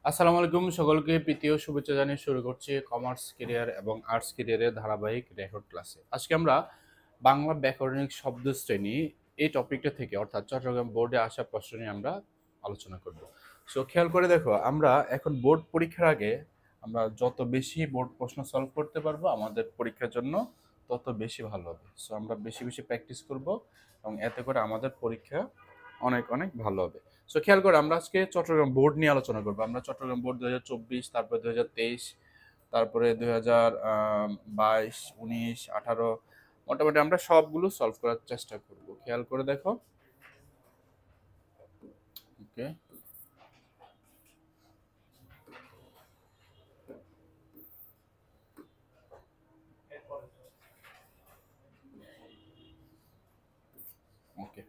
আসসালামু আলাইকুম, সকলকে প্রীতি ও শুভেচ্ছা জানিয়ে শুরু করছি কমার্স ক্যারিয়ার এবং আর্টস ক্যারিয়ারের ধারাবাহিক রেকর্ড ক্লাসে। আজকে আমরা বাংলা ব্যাকরণিক শব্দ শ্রেণী এই টপিকটা থেকে অর্থাৎ চট্টগ্রাম বোর্ডে আসা প্রশ্ন নিয়ে আমরা আলোচনা করব। সো খেয়াল করে দেখো, আমরা এখন বোর্ড পরীক্ষার আগে আমরা যত বেশি বোর্ড প্রশ্ন সলভ করতে পারবো আমাদের পরীক্ষার জন্য তত বেশি ভালো হবে। সো আমরা বেশি বেশি প্র্যাকটিস করব এবং এতে করে আমাদের পরীক্ষা অনেক অনেক ভালো হবে। সো খেয়াল করে আমরা আজকে চট্টগ্রাম বোর্ড নিয়ে আলোচনা করবো। আমরা চট্টগ্রাম বোর্ড 2024, তারপরে 2023, তারপরে 2022, 19, 18, মোটামুটি আমরা সবগুলো সলভ করার চেষ্টা করব। খেয়াল করে দেখো। ওকে, ওকে।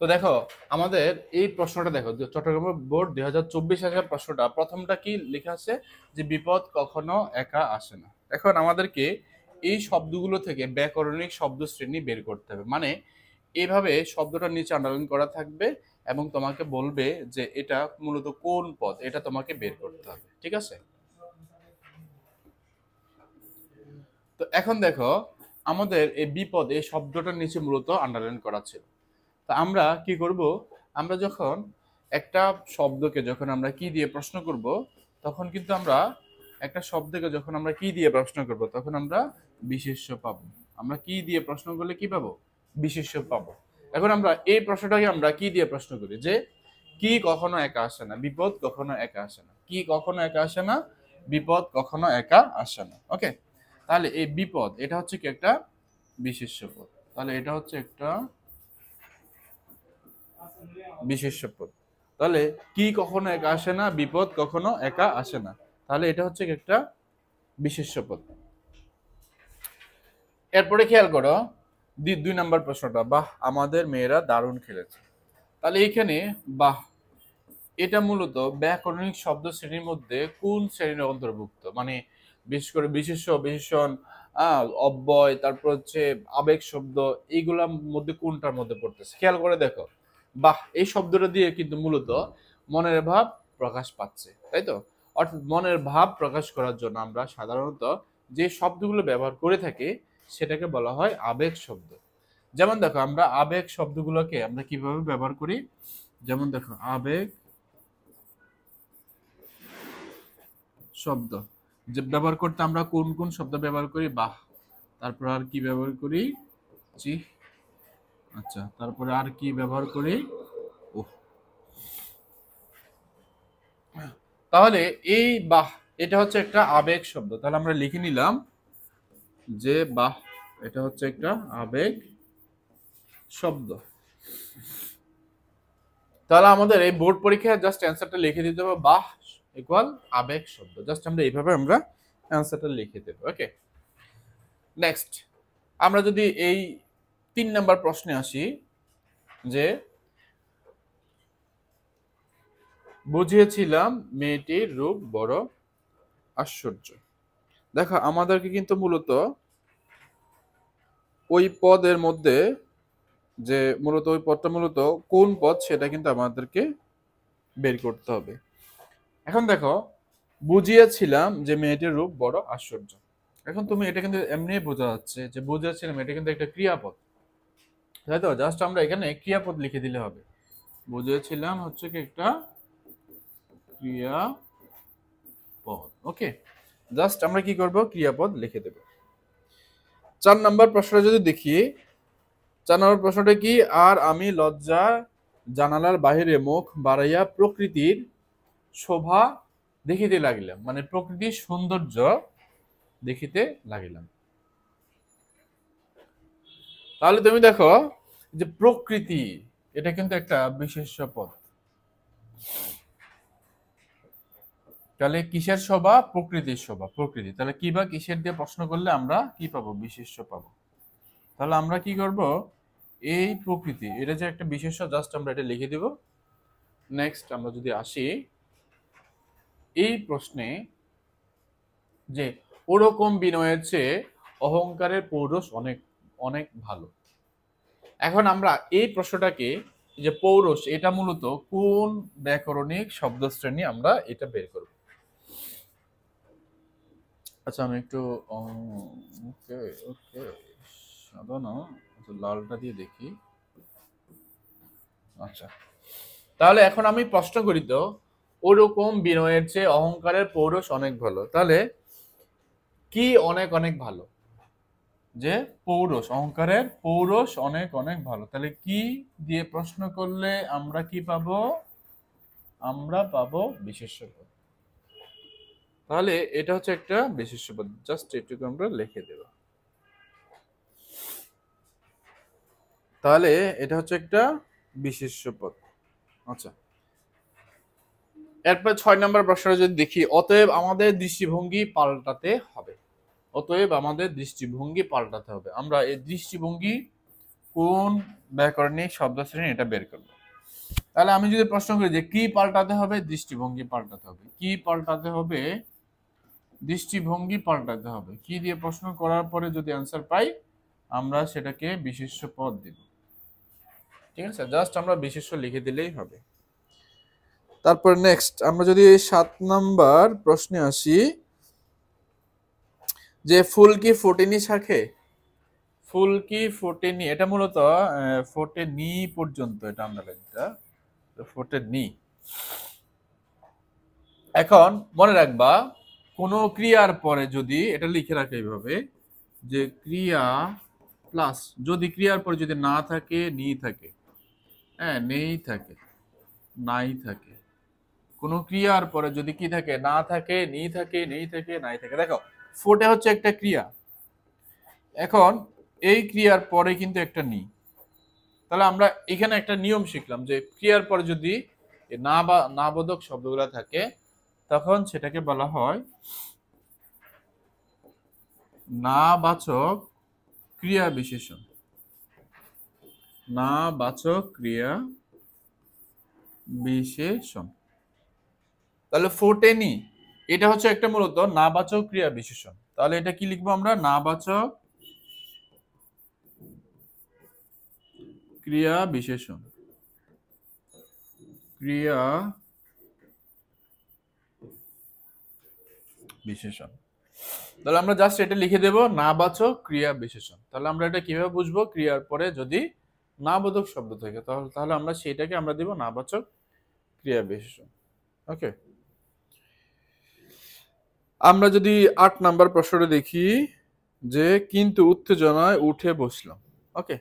তো দেখো, আমাদের এই প্রশ্নটা দেখো, চট্টগ্রাম বোর্ড 2024 সালের প্রশ্নটা প্রথমটা কি লেখা আছে যে বিপদ কখনো একা আসে না। এখন আমাদেরকে এই শব্দগুলো থেকে ব্যাকরণিক শব্দ শ্রেণী বের করতে হবে। মানে এইভাবে শব্দটা নিচে আন্ডারলাইন করা থাকবে এবং তোমাকে বলবে যে এটা মূলত কোন পদ, এটা তোমাকে বের করতে হবে। ঠিক আছে? তো এখন দেখো, আমাদের এই বিপদ এই শব্দটার নিচে মূলত আন্ডারলাইন করা ছিল। তা আমরা কি করব, আমরা যখন একটা শব্দকে যখন আমরা কি দিয়ে প্রশ্ন করব, তখন কিন্তু আমরা একটা শব্দকে যখন আমরা কি দিয়ে প্রশ্ন করব তখন আমরা বিশেষ্য পাবো। আমরা কি দিয়ে প্রশ্ন করলে কি পাবো? বিশেষ্য পাবো। এখন আমরা এই প্রশ্নটাকে আমরা কি দিয়ে প্রশ্ন করি যে কি কখনো একা আসে না, বিপদ কখনো একা আসে না। কি কখনো একা আসে না, বিপদ কখনো একা আসে না। ওকে, তাহলে এই বিপদ এটা হচ্ছে কি একটা বিশেষ্য পদ। তাহলে এটা হচ্ছে একটা বিশেষ্য পদ। তাহলে কি কখনো একা আসে না, বিপদ কখনো একা আসে না। তাহলে এটা হচ্ছে একটা বিশেষ্য পদ। এরপরে খেয়াল করো, 2 নম্বর প্রশ্নটা, বাহ আমাদের মেয়েরা দারুণ খেলেছে। তাহলে এইখানে বাহ এটা মূলত ব্যাকরণিক শব্দ শ্রেণীর মধ্যে কোন শ্রেণীর অন্তর্ভুক্ত? মানে বিশেষ করে বিশেষ্য, বিশেষণ, অব্যয়, তারপর হচ্ছে আবেগ শব্দ, এইগুলোর মধ্যে কোনটার মধ্যে পড়তেছে? খেয়াল করে দেখো, বাহ এই শব্দটা দিয়ে কিন্তু মূলত মনের ভাব প্রকাশ পাচ্ছে, তাই তো? অর্থাৎ মনের ভাব প্রকাশ করার জন্য আমরা সাধারণত যে শব্দগুলো ব্যবহার করে থাকি সেটাকে বলা হয় আবেগ শব্দ। যেমন দেখো, আমরা আবেগ শব্দগুলোকে আমরা কিভাবে ব্যবহার করি? যেমন দেখো, আবেগ শব্দ যে ব্যবহার করতে আমরা কোন কোন শব্দ ব্যবহার করি? বাহ, তারপর আর কি ব্যবহার করি? জি, আচ্ছা, তারপরে আর কি ব্যবহার করি? ওহ। তাহলে এই বাহ এটা হচ্ছে একটা আবেগ শব্দ। তাহলে আমরা লিখে নিলাম যে বাহ এটা হচ্ছে একটা আবেগ শব্দ। তাহলে আমাদের এই বোর্ড পরীক্ষায় জাস্ট অ্যান্সারটা লিখে দিতে হবে, বাহ ইকুয়াল আবেগ শব্দ। জাস্ট আমরা এইভাবে আমরা অ্যান্সারটা লিখে দেব। ওকে, নেক্সট আমরা যদি এই 3 নম্বর প্রশ্নে আসি, যে বুঝিয়েছিলাম মেয়েটির রূপ বড় আশ্চর্য। দেখো, আমাদেরকে কিন্তু মূলত ওই পদের মধ্যে যে মূলত ওই পদটা মূলত কোন পদ সেটা কিন্তু আমাদেরকে বের করতে হবে। এখন দেখো, বুঝিয়েছিলাম যে মেয়েটির রূপ বড় আশ্চর্য। এখন তুমি এটা কিন্তু এমনি বোঝা যাচ্ছে যে বুঝিয়েছিলাম এটা কিন্তু একটা ক্রিয়াপদ, তাই তো? জাস্ট আমরা এখানে ক্রিয়াপদ লিখে দিলে হবে। বুঝিয়েছিলাম হচ্ছে কি একটা ক্রিয়াপদ। ওকে, জাস্ট আমরা কি করব? ক্রিয়াপদ লিখে দেব। 4 নম্বর প্রশ্নটা যদি দেখি, 4 নম্বর প্রশ্নটা কি? আর আমি লজ্জা জানালার বাহিরে মুখ বাড়াইয়া প্রকৃতির শোভা দেখিতে লাগিলাম। মানে প্রকৃতির সৌন্দর্য দেখিতে লাগিলাম। তাহলে তুমি দেখো যে প্রকৃতি এটা কিন্তু একটা বিশেষ্য পদ। তাহলে কিসের শোভা? প্রকৃতির শোভা। প্রকৃতি, তাহলে কি বা কিসের দিয়ে প্রশ্ন করলে আমরা কি পাবো? বিশেষ্য পাবো। তাহলে আমরা কি করব? এই প্রকৃতি এটা যে একটা বিশেষ্য, জাস্ট আমরা এটা লিখে দিব। নেক্সট আমরা যদি আসি এই প্রশ্নে, যে ওরকম বিনয়ের চেয়ে অহংকারের পৌরুষ অনেক অনেক ভালো। এখন আমরা এই প্রশ্নটাকে যে পৌরষ, এটা মূলত কোন ব্যাকরণিক শব্দশ্রেণী, আমরা এটা বের করব। আচ্ছা আমি একটু ওকে ওকে সাদা না, লালটা দিয়ে দেখি। আচ্ছা তাহলে এখন আমি প্রশ্ন করি তো, ওরকম বিনয়ের চেয়ে অহংকারের পৌরষ অনেক ভালো, তাহলে কি অনেক অনেক ভালো? যে পৌরষ, অহংকারের পৌরষ অনেক অনেক ভালো, তাহলে কি দিয়ে প্রশ্ন করলে আমরা কি পাবো? আমরা পাবো বিশেষ্য পদ। তাহলে এটা হচ্ছে একটা বিশেষ্য পদ, জাস্ট এটুকু আমরা লিখে দেব। তাহলে এটা হচ্ছে একটা বিশেষ্য পদ। আচ্ছা এরপর 6 নম্বর প্রশ্নটা যদি দেখি, অতএব আমাদের দৃষ্টিভঙ্গি পাল্টাতে হবে। অতএব আমাদের দৃষ্টিভঙ্গি পাল্টাতে হবে। আমরা এই দৃষ্টিভঙ্গি কোন ব্যাকরণিক শব্দশ্রেণী, এটা বের করব। তাহলে আমি যদি প্রশ্ন করি যে কি পাল্টাতে হবে, দৃষ্টিভঙ্গি পাল্টাতে হবে। কি পাল্টাতে হবে? দৃষ্টিভঙ্গি পাল্টাতে হবে। কি দিয়ে প্রশ্ন করার পরে যদি অ্যান্সার পাই, আমরা সেটাকে বিশেষ্য পদ দিব। ঠিক আছে, জাস্ট আমরা বিশেষ্য লিখে দিলেই হবে। তারপর নেক্সট আমরা যদি 7 নাম্বার প্রশ্নে আসি, যে ফুল কি ফোটেনি শাখে? ফুল কি ফোটেনি, এটা মূলত ফোটেনি পর্যন্ত, এটা আমরা লিখটা ফোটেনি। এখন মনে রাখবা, কোন ক্রিয়ার পরে যদি এটা লিখে রাখে এইভাবে, যে ক্রিয়া প্লাস যদি ক্রিয়ার পরে যদি না থাকে, নি থাকে, হ্যাঁ নেই থাকে, নাই থাকে, কোন ক্রিয়ার পরে যদি কি থাকে, না থাকে, নি থাকে, নেই থাকে, নাই থাকে। দেখো ফোটে হচ্ছে একটা ক্রিয়া, এখন এই ক্রিয়ার পরে কিন্তু একটা নি, তাহলে আমরা এখানে একটা নিয়ম শিখলাম যে ক্রিয়ার পরে যদি না বা না বোধক শব্দগুলো থাকে, তখন সেটাকে বলা হয় না বাচক ক্রিয়া বিশেষণ। না বাচক ক্রিয়া বিশেষণ। তাহলে ফোটেনি এটা হচ্ছে একটা মূলত না বাচক ক্রিয়া বিশেষণ। তাহলে এটা কি লিখবো আমরা? না বাচক ক্রিয়া বিশেষণ। ক্রিয়া বিশেষণ। তাহলে আমরা জাস্ট এটা লিখে দেব না বাচক ক্রিয়া বিশেষণ। তাহলে আমরা এটা কিভাবে বুঝবো? ক্রিয়ার পরে যদি না বোধক শব্দ থাকে, তাহলে আমরা সেটাকে আমরা দিব না বাচক ক্রিয়া বিশেষণ। ওকে, আমরা যদি 8 নাম্বার প্রশ্নটা দেখি, যে কিন্তু উত্তেজনায় উঠে বসলাম। ওকে,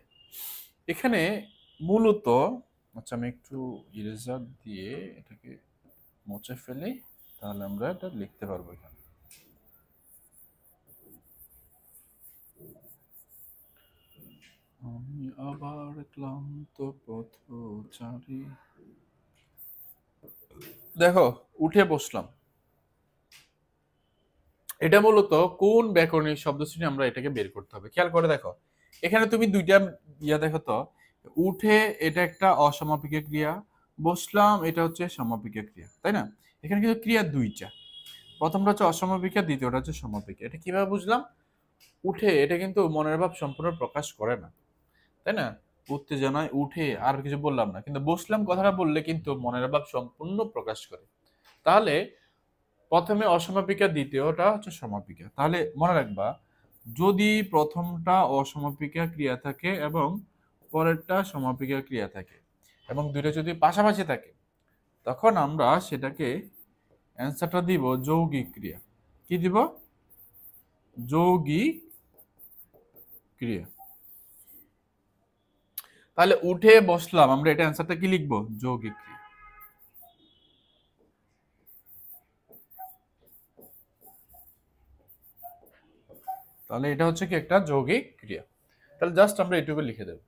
এখানে মূলত, আচ্ছা আমি একটু ইরেজার দিয়ে এটাকে মুছে ফেলি, তাহলে আমরা এটা লিখতে পারবো এখানে। আমি আবার ক্লান্ত পথচারী। দেখো উঠে বসলাম, এটা মূলত কোন ব্যাকরণিক শব্দশ্রেণী, আমরা এটাকে বের করতে হবে। খেয়াল করে দেখো, এখানে তুমি দুইটা দেখো তো, উঠে এটা একটা অসমাপিকা ক্রিয়া, বসলাম এটা হচ্ছে সমাপিকা ক্রিয়া, তাই না? এখানে কিন্তু ক্রিয়া দুইটা, প্রথমটা হচ্ছে অসমাপিকা, দ্বিতীয়টা হচ্ছে সমাপিকা। এটা কিভাবে বুঝলাম? উঠে এটা কিন্তু মনের ভাব সম্পূর্ণ প্রকাশ করে না, তাই না? উত্তেজনায় উঠে আর কিছু বললাম না, কিন্তু বসলাম কথাটা বললে কিন্তু মনের ভাব সম্পূর্ণ প্রকাশ করে। তাহলে প্রথমে অসমাপিকা, দ্বিতীয়টা হচ্ছে সমাপিকা। তাহলে মনে রাখবা, যদি প্রথমটা অসমাপিকা ক্রিয়া থাকে এবং পরেরটা সমাপিকা ক্রিয়া থাকে, এবং দুইটা যদি পাশাপাশি থাকে, তখন আমরা সেটাকে অ্যান্সারটা দিব যৌগিক ক্রিয়া। কি দিব? যৌগিক ক্রিয়া। তাহলে উঠে বসলাম, আমরা এটা অ্যান্সারটা কি লিখবো? যৌগিক ক্রিয়া। তাহলে এটা হচ্ছে কি একটা যৌগিক ক্রিয়া। তাহলে জাস্ট আমরা এটুকু লিখে দেব।